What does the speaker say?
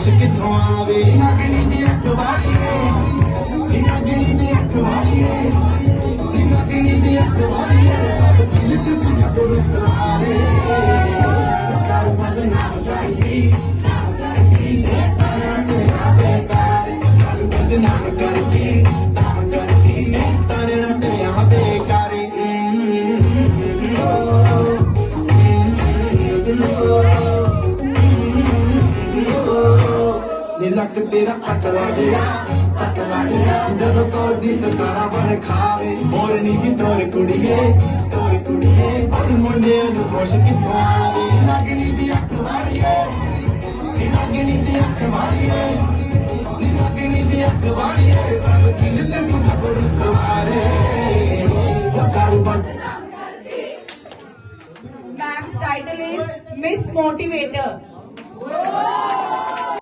होश किथों आवे नगनी दी अखबारी नगनी दी अखबारी नगनी दी अखबारी सब खिलत गुरु तुम्हारे कर बदनाम करती बदनाम करती तारे तेरा बेकारी लक तेरा अकला गया जदों तोर दी सतारा बन खावे मोरनी जी तोर कुड़िए और मुंडे नूं होश किथों आवे नगनी दी अखबारी नगनी दी अखबारी नगनी दी अखबारी सब खिलते गुरु तुम्हारे Ma'am's title is Miss Motivator.